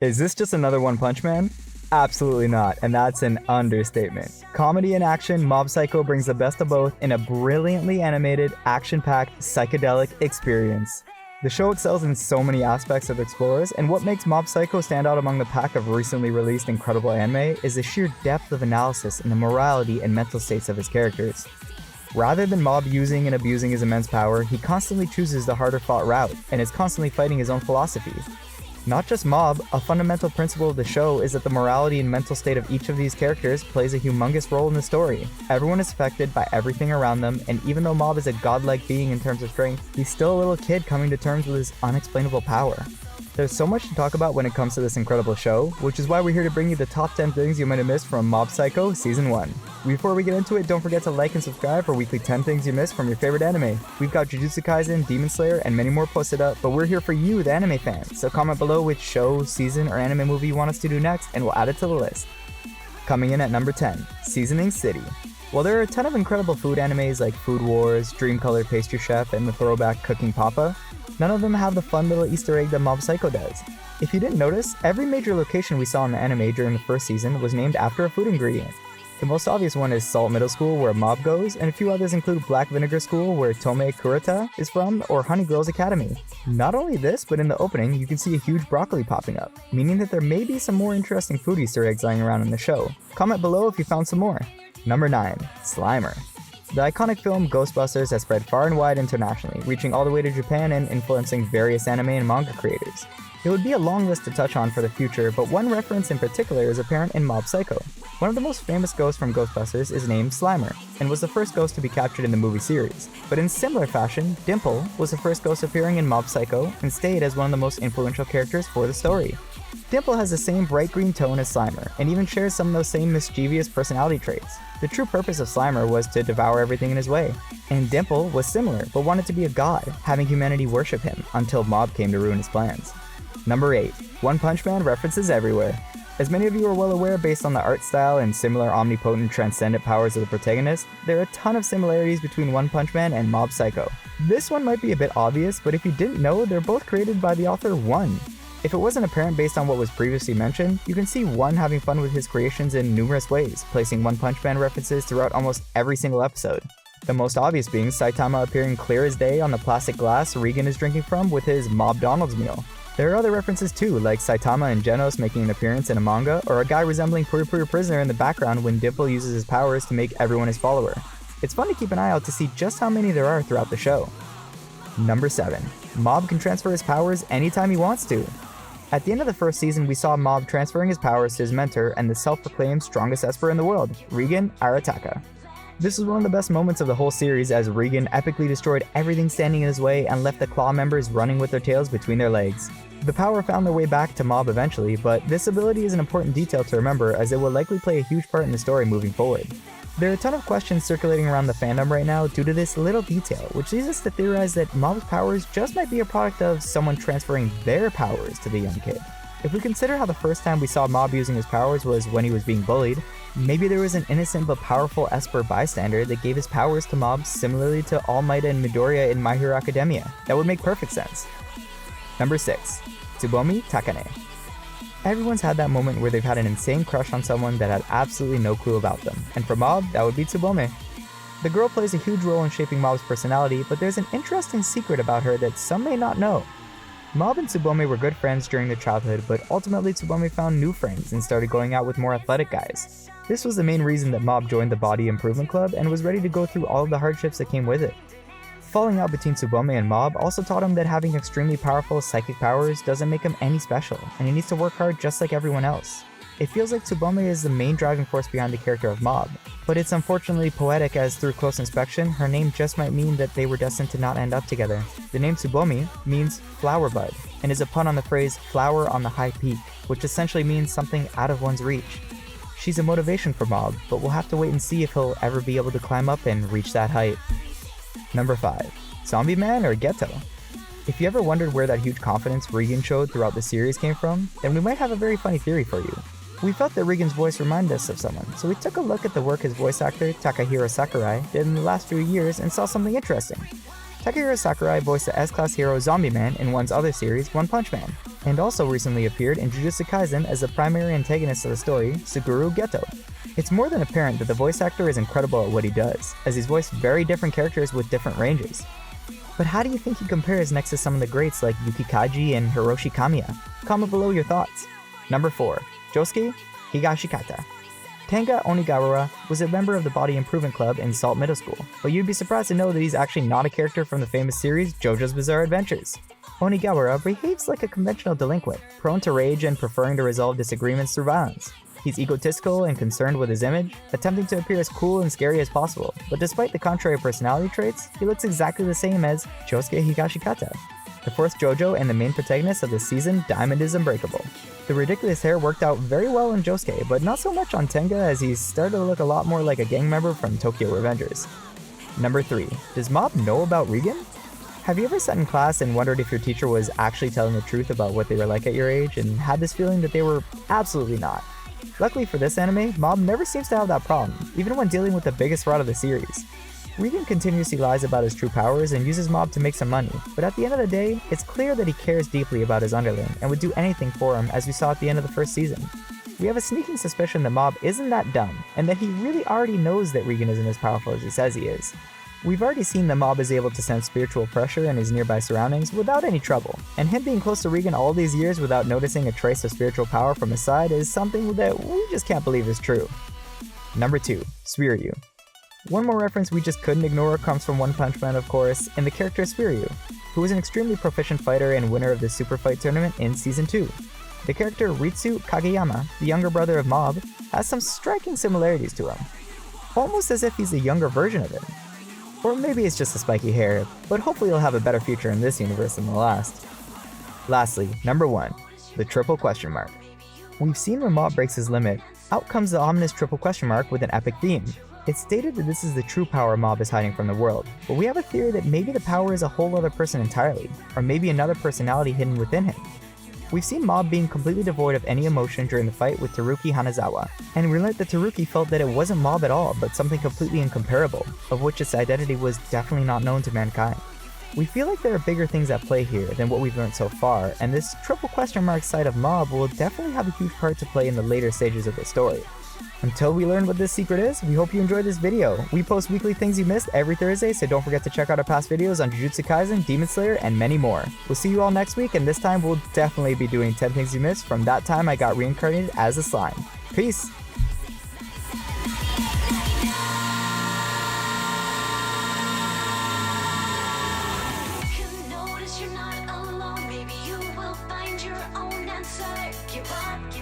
Is this just another One Punch Man? Absolutely not, and that's an understatement. Comedy and action, Mob Psycho brings the best of both in a brilliantly animated, action-packed, psychedelic experience. The show excels in so many aspects of Explorers, and what makes Mob Psycho stand out among the pack of recently released incredible anime is the sheer depth of analysis and the morality and mental states of his characters. Rather than Mob using and abusing his immense power, he constantly chooses the harder fought route, and is constantly fighting his own philosophy. Not just Mob, a fundamental principle of the show is that the morality and mental state of each of these characters plays a humongous role in the story. Everyone is affected by everything around them, and even though Mob is a godlike being in terms of strength, he's still a little kid coming to terms with his unexplainable power. There's so much to talk about when it comes to this incredible show, which is why we're here to bring you the top 10 things you might have missed from Mob Psycho Season 1. Before we get into it, don't forget to like and subscribe for weekly 10 things you missed from your favorite anime. We've got Jujutsu Kaisen, Demon Slayer, and many more posted up, but we're here for you, the anime fans, so comment below which show, season, or anime movie you want us to do next, and we'll add it to the list. Coming in at number 10, Seasoning City. While there are a ton of incredible food animes like Food Wars, Dream Color Pastry Chef, and the throwback Cooking Papa, none of them have the fun little Easter egg that Mob Psycho does. If you didn't notice, every major location we saw in the anime during the first season was named after a food ingredient. The most obvious one is Salt Middle School, where Mob goes, and a few others include Black Vinegar School, where Tomei Kurata is from, or Honey Girls Academy. Not only this, but in the opening, you can see a huge broccoli popping up, meaning that there may be some more interesting food Easter eggs lying around in the show. Comment below if you found some more. Number 9. Slimer. The iconic film Ghostbusters has spread far and wide internationally, reaching all the way to Japan and influencing various anime and manga creators. It would be a long list to touch on for the future, but one reference in particular is apparent in Mob Psycho. One of the most famous ghosts from Ghostbusters is named Slimer, and was the first ghost to be captured in the movie series. But in similar fashion, Dimple was the first ghost appearing in Mob Psycho and stayed as one of the most influential characters for the story. Dimple has the same bright green tone as Slimer, and even shares some of those same mischievous personality traits. The true purpose of Slimer was to devour everything in his way, and Dimple was similar, but wanted to be a god, having humanity worship him, until Mob came to ruin his plans. Number 8. One Punch Man references everywhere. As many of you are well aware based on the art style and similar omnipotent transcendent powers of the protagonist, there are a ton of similarities between One Punch Man and Mob Psycho. This one might be a bit obvious, but if you didn't know, they're both created by the author One. If it wasn't apparent based on what was previously mentioned, you can see One having fun with his creations in numerous ways, placing One Punch Man references throughout almost every single episode. The most obvious being Saitama appearing clear as day on the plastic glass Regan is drinking from with his Mob Donald's meal. There are other references too, like Saitama and Genos making an appearance in a manga, or a guy resembling Puri Puri Prisoner in the background when Dimple uses his powers to make everyone his follower. It's fun to keep an eye out to see just how many there are throughout the show. Number 7. Mob can transfer his powers anytime he wants to. At the end of the first season, we saw Mob transferring his powers to his mentor and the self-proclaimed strongest Esper in the world, Regan Arataka. This was one of the best moments of the whole series, as Regan epically destroyed everything standing in his way and left the Claw members running with their tails between their legs. The power found their way back to Mob eventually, but this ability is an important detail to remember, as it will likely play a huge part in the story moving forward. There are a ton of questions circulating around the fandom right now due to this little detail, which leads us to theorize that Mob's powers just might be a product of someone transferring their powers to the young kid. If we consider how the first time we saw Mob using his powers was when he was being bullied, maybe there was an innocent but powerful Esper bystander that gave his powers to Mob similarly to All Might and Midoriya in My Hero Academia. That would make perfect sense. Number 6. Tsubomi Takane. Everyone's had that moment where they've had an insane crush on someone that had absolutely no clue about them, and for Mob, that would be Tsubome. The girl plays a huge role in shaping Mob's personality, but there's an interesting secret about her that some may not know. Mob and Tsubome were good friends during their childhood, but ultimately Tsubome found new friends and started going out with more athletic guys. This was the main reason that Mob joined the Body Improvement Club and was ready to go through all of the hardships that came with it. Falling out between Tsubome and Mob also taught him that having extremely powerful psychic powers doesn't make him any special, and he needs to work hard just like everyone else. It feels like Tsubome is the main driving force behind the character of Mob, but it's unfortunately poetic, as through close inspection, her name just might mean that they were destined to not end up together. The name Tsubomi means flower bud, and is a pun on the phrase flower on the high peak, which essentially means something out of one's reach. She's a motivation for Mob, but we'll have to wait and see if he'll ever be able to climb up and reach that height. Number 5. Zombie Man or Geto? If you ever wondered where that huge confidence Regan showed throughout the series came from, then we might have a very funny theory for you. We felt that Regan's voice reminded us of someone, so we took a look at the work his voice actor, Takahiro Sakurai, did in the last few years and saw something interesting. Takahiro Sakurai voiced the S-Class hero Zombie Man in One's other series, One Punch Man. and also recently appeared in Jujutsu Kaisen as the primary antagonist of the story, Suguru Geto. It's more than apparent that the voice actor is incredible at what he does, as he's voiced very different characters with different ranges. But how do you think he compares next to some of the greats like Yuki Kaji and Hiroshi Kamiya? Comment below your thoughts. Number 4. Josuke Higashikata. Tanga Onigawara was a member of the Body Improvement Club in Salt Middle School, but you'd be surprised to know that he's actually not a character from the famous series JoJo's Bizarre Adventures. Onigawara behaves like a conventional delinquent, prone to rage and preferring to resolve disagreements through violence. He's egotistical and concerned with his image, attempting to appear as cool and scary as possible, but despite the contrary personality traits, he looks exactly the same as Josuke Higashikata. The fourth JoJo and the main protagonist of this season, Diamond is Unbreakable. The ridiculous hair worked out very well on Josuke, but not so much on Tenga as he started to look a lot more like a gang member from Tokyo Revengers. Number 3. Does Mob know about Regan? Have you ever sat in class and wondered if your teacher was actually telling the truth about what they were like at your age and had this feeling that they were absolutely not? Luckily for this anime, Mob never seems to have that problem, even when dealing with the biggest fraud of the series. Regan continuously lies about his true powers and uses Mob to make some money, but at the end of the day, it's clear that he cares deeply about his underling and would do anything for him, as we saw at the end of the first season. We have a sneaking suspicion that Mob isn't that dumb, and that he really already knows that Regan isn't as powerful as he says he is. We've already seen that Mob is able to sense spiritual pressure in his nearby surroundings without any trouble, and him being close to Regan all these years without noticing a trace of spiritual power from his side is something that we just can't believe is true. Number 2. Suiryu. One more reference we just couldn't ignore comes from One Punch Man, of course, in the character Suiryu, who is an extremely proficient fighter and winner of the Super Fight Tournament in Season 2. The character Ritsu Kageyama, the younger brother of Mob, has some striking similarities to him, almost as if he's a younger version of him. Or maybe it's just the spiky hair, but hopefully he'll have a better future in this universe than the last. Lastly, number 1. The triple question mark. We've seen when Mob breaks his limit, out comes the ominous triple question mark with an epic theme. It's stated that this is the true power Mob is hiding from the world, but we have a theory that maybe the power is a whole other person entirely, or maybe another personality hidden within him. We've seen Mob being completely devoid of any emotion during the fight with Teruki Hanazawa, and we learned that Teruki felt that it wasn't Mob at all, but something completely incomparable, of which its identity was definitely not known to mankind. We feel like there are bigger things at play here than what we've learned so far, and this triple question mark side of Mob will definitely have a huge part to play in the later stages of the story. Until we learn what this secret is, we hope you enjoyed this video. We post weekly things you missed every Thursday, so don't forget to check out our past videos on Jujutsu Kaisen, Demon Slayer, and many more. We'll see you all next week, and this time we'll definitely be doing 10 things you missed from that time I got reincarnated as a slime. Peace! You're not alone, maybe you will find your own answer. Give up.